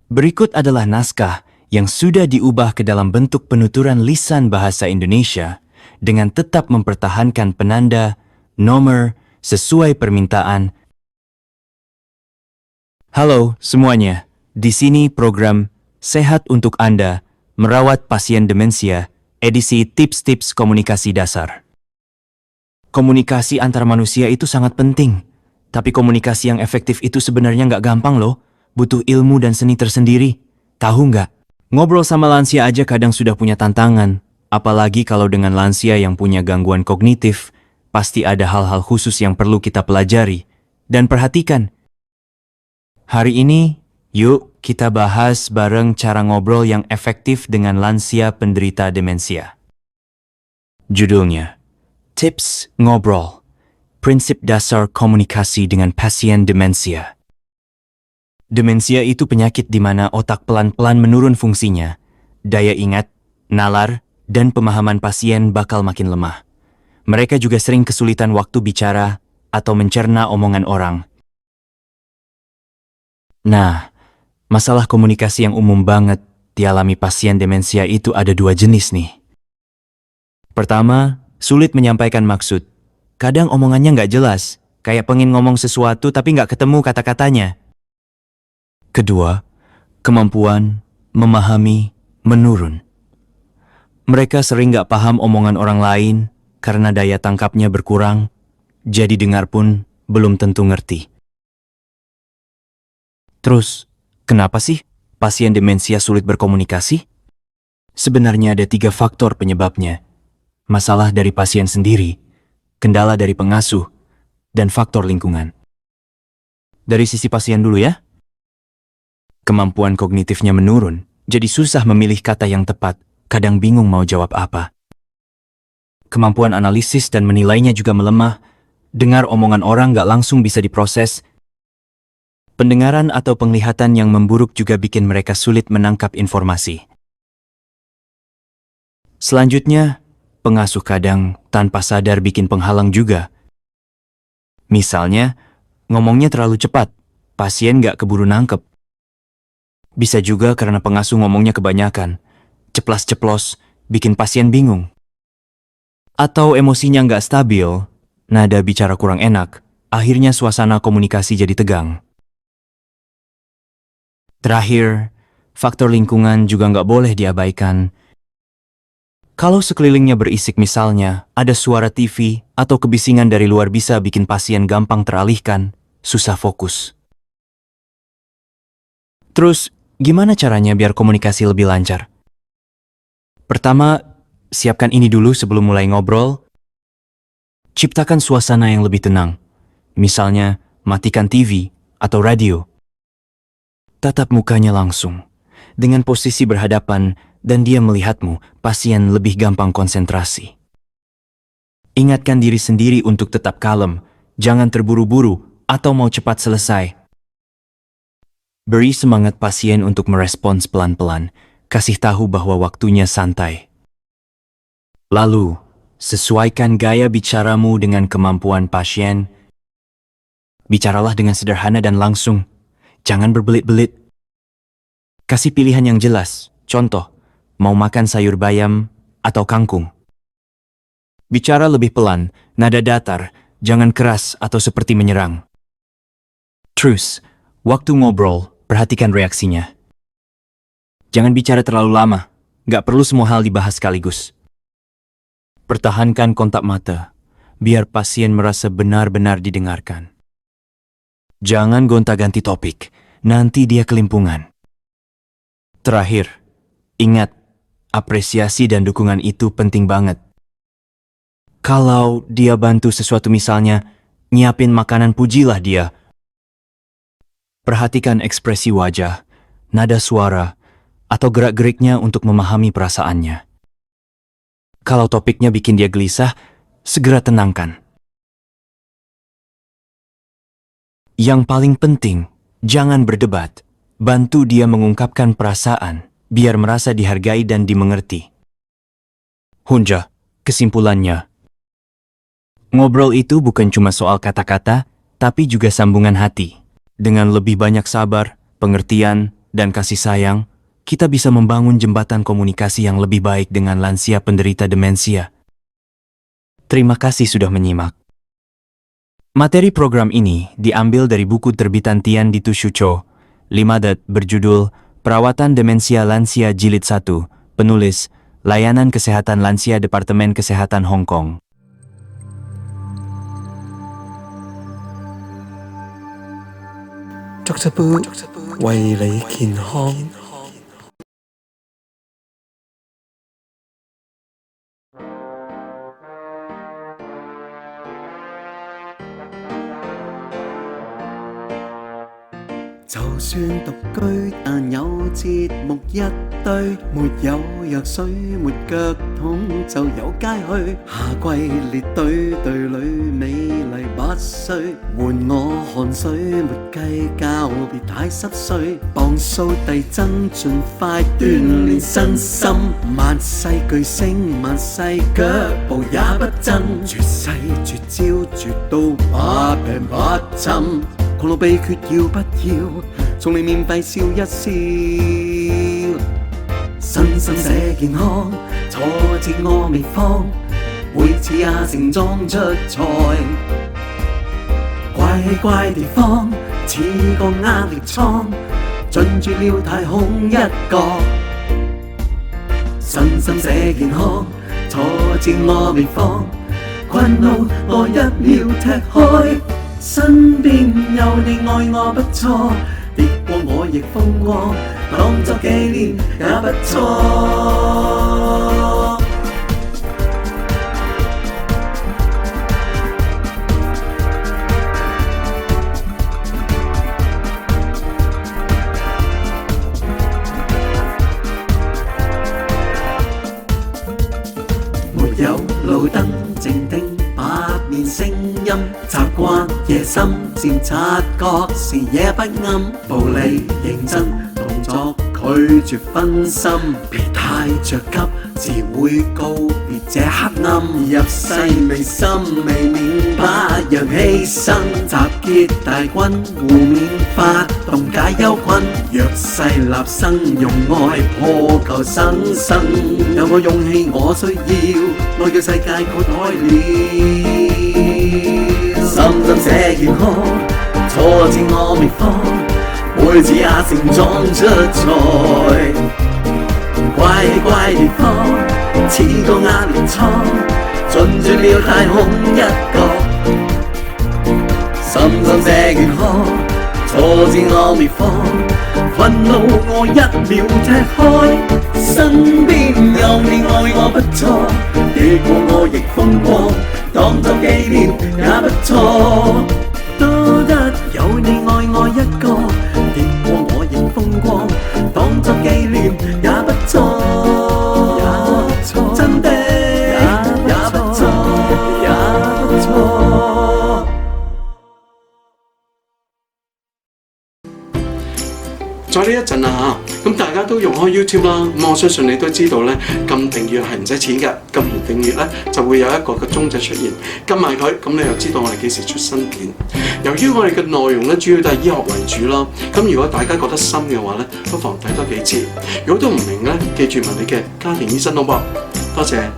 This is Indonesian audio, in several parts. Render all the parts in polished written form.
Berikut adalah naskah yang sudah diubah ke dalam bentuk penuturan lisan bahasa Indonesia dengan tetap mempertahankan penanda, nomor, sesuai permintaan. Halo semuanya, di sini program Sehat untuk Anda, Merawat Pasien Demensia, edisi Tips-Tips Komunikasi Dasar. Komunikasi antar manusia itu sangat penting, tapi komunikasi yang efektif itu sebenarnya nggak gampang loh, butuh ilmu dan seni tersendiri. Tahu nggak? Ngobrol sama lansia aja kadang sudah punya tantangan, apalagi kalau dengan lansia yang punya gangguan kognitif, pasti ada hal-hal khusus yang perlu kita pelajari dan perhatikan. Hari ini, yuk kita bahas bareng cara ngobrol yang efektif dengan lansia penderita demensia. Judulnya, Tips Ngobrol, Prinsip Dasar Komunikasi dengan Pasien Demensia. Demensia itu penyakit di mana otak pelan-pelan menurun fungsinya. Daya ingat, nalar, dan pemahaman pasien bakal makin lemah. Mereka juga sering kesulitan waktu bicara atau mencerna omongan orang. Nah, masalah komunikasi yang umum banget dialami pasien demensia itu ada dua jenis nih. Pertama, sulit menyampaikan maksud. Kadang omongannya nggak jelas, kayak pengen ngomong sesuatu tapi nggak ketemu kata-katanya. Kedua, kemampuan memahami menurun. Mereka sering nggak paham omongan orang lain karena daya tangkapnya berkurang, jadi dengar pun belum tentu ngerti. Terus, kenapa sih pasien demensia sulit berkomunikasi? Sebenarnya ada 3 faktor penyebabnya. Masalah dari pasien sendiri, kendala dari pengasuh, dan faktor lingkungan. Dari sisi pasien dulu ya. Kemampuan kognitifnya menurun, jadi susah memilih kata yang tepat, kadang bingung mau jawab apa. Kemampuan analisis dan menilainya juga melemah, dengar omongan orang nggak langsung bisa diproses. Pendengaran atau penglihatan yang memburuk juga bikin mereka sulit menangkap informasi. Selanjutnya, pengasuh kadang tanpa sadar bikin penghalang juga. Misalnya, ngomongnya terlalu cepat, pasien nggak keburu nangkep. Bisa juga karena pengasuh ngomongnya kebanyakan, ceplas-ceplos, bikin pasien bingung. Atau emosinya nggak stabil, nada bicara kurang enak, akhirnya suasana komunikasi jadi tegang. Terakhir, faktor lingkungan juga nggak boleh diabaikan. Kalau sekelilingnya berisik misalnya, ada suara TV atau kebisingan dari luar bisa bikin pasien gampang teralihkan, susah fokus. Terus, gimana caranya biar komunikasi lebih lancar? Pertama, siapkan ini dulu sebelum mulai ngobrol. Ciptakan suasana yang lebih tenang. Misalnya, matikan TV atau radio. Tatap mukanya langsung. Dengan posisi berhadapan dan dia melihatmu, pasien lebih gampang konsentrasi. Ingatkan diri sendiri untuk tetap kalem, jangan terburu-buru atau mau cepat selesai. Beri semangat pasien untuk merespons pelan-pelan, kasih tahu bahwa waktunya santai. Lalu, sesuaikan gaya bicaramu dengan kemampuan pasien. Bicaralah dengan sederhana dan langsung, jangan berbelit-belit. Kasih pilihan yang jelas, contoh, mau makan sayur bayam atau kangkung. Bicara lebih pelan, nada datar, jangan keras atau seperti menyerang. Terus, waktu ngobrol, perhatikan reaksinya. Jangan bicara terlalu lama, nggak perlu semua hal dibahas sekaligus. Pertahankan kontak mata, biar pasien merasa benar-benar didengarkan. Jangan gonta-ganti topik, nanti dia kelimpungan. Terakhir, ingat, apresiasi dan dukungan itu penting banget. Kalau dia bantu sesuatu misalnya, nyiapin makanan pujilah dia. Perhatikan ekspresi wajah, nada suara, atau gerak-geriknya untuk memahami perasaannya. Kalau topiknya bikin dia gelisah, segera tenangkan. Yang paling penting, jangan berdebat. Bantu dia mengungkapkan perasaan, biar merasa dihargai dan dimengerti. Hunja, kesimpulannya. Ngobrol itu bukan cuma soal kata-kata, tapi juga sambungan hati. Dengan lebih banyak sabar, pengertian, dan kasih sayang, kita bisa membangun jembatan komunikasi yang lebih baik dengan lansia penderita demensia. Terima kasih sudah menyimak. Materi program ini diambil dari buku terbitan Tian Ditu Shucho, Limadat, berjudul Perawatan Demensia Lansia Jilid 1, penulis Layanan Kesehatan Lansia Departemen Kesehatan Hong Kong. Dr. Boo 為你健康。就算獨居，但有節目一堆，沒有藥水，沒腳痛就有街去。夏季列隊，隊裏美麗不需換我汗水，沒計較別太濕碎。磅數遞增，盡快鍛鍊身心。萬世巨星，萬世腳步也不震，絕世絕招絕到不病不侵。狂怒秘訣要不要？從你免費笑一笑，身心社健康，挫折我未放，每次也盛裝出賽。怪地方，似個壓力艙，進駐了太空一角。身心社健康，挫折我未放，困惱我一秒踢開。身邊有你愛我不錯，跌過我亦風光，當作紀念也不錯。沒有路燈靜聽八面聲音，習慣夜深漸察覺視野不啱，步履認真動作拒絕分心，別太着急，自會告別這黑暗。入世未深未免怕讓犧牲，集結大軍互勉發動解憂困，弱勢立身用愛破舊新生，有我勇氣我需要，愛叫世界豁開了。心心社健康，挫折我未放，每次也盛裝出賽。怪地方，似個壓力艙，進駐了太空一角。心心社健康，挫折我未放，憤怒我一秒踢開。身邊有你愛我不錯，跌過我亦風光，當作紀念也不錯。多得有你愛我一個，跌過我亦風光，當作紀念也不錯。真的也不錯，也不錯。再呢一陣啊嚇，咁大家都用開 YouTube 啦，咁我相信你都知道咧，撳訂閱係唔使錢嘅，撳完訂閱咧就會有一個鐘仔出現，撳埋佢，咁你又知道我哋幾時出新片。由於我哋嘅內容咧主要都係醫學為主啦，咁如果大家覺得深嘅話咧，不妨睇多幾次。如果都唔明咧，記住問你嘅家庭醫生好噃。多謝。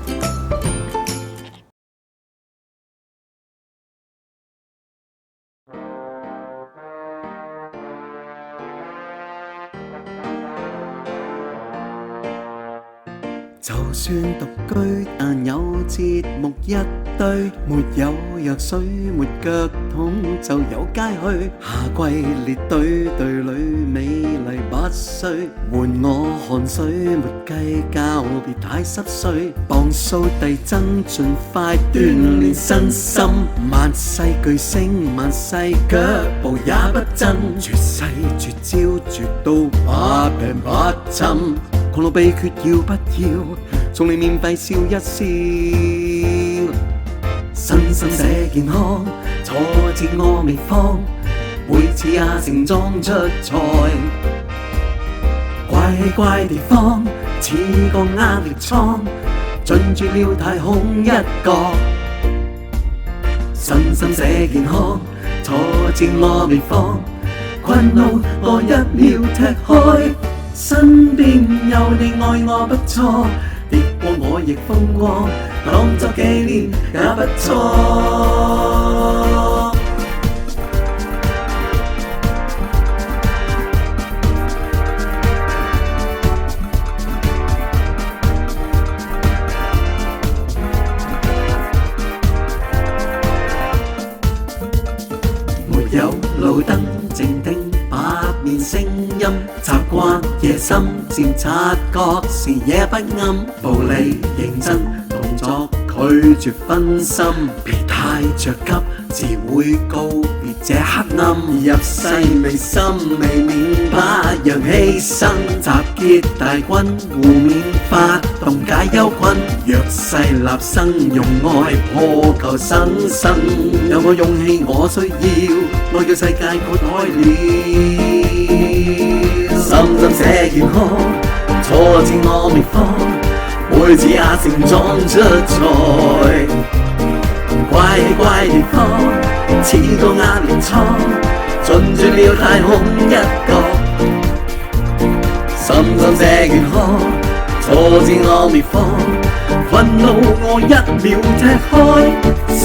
就算獨居，但有節目一堆，沒有藥水，沒腳痛就有街去。夏季列隊，隊裏美麗不需換我汗水，沒計較別太濕碎。磅數遞增，盡快鍛鍊身心。萬世巨星，萬世腳步也不震，絕世絕招絕到不病不侵。狂怒秘訣要不要？從你免費笑一笑，身心社健康，挫折我未放，每次也盛裝出賽。怪地方，似個壓力艙，進駐了太空一角。身心社健康，挫挫折我未放，困惱我一秒踢開。身邊有你愛我不錯，跌過我亦風光，當作紀念也不錯。沒有路燈，靜聽百面聲音，習慣夜深漸察覺視野不啱，步履認真，動作拒絕分心，別太着急，自會告別這黑暗。入世未深未免怕讓犧牲，集結大軍互勉發動解憂困，弱勢立生用愛破舊生生，有我勇氣我需要，愛叫世界豁開了。深深這健康，挫折我未放，每次也盛裝出賽。怪地方，似個壓力艙，進駐了太空一角。深深這健康，挫折我未放，憤怒我一秒踢開。身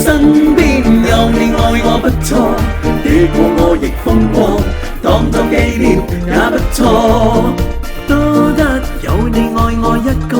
邊有你愛我不錯，跌過我亦風光，當作紀念也不錯。多得有你愛我一個，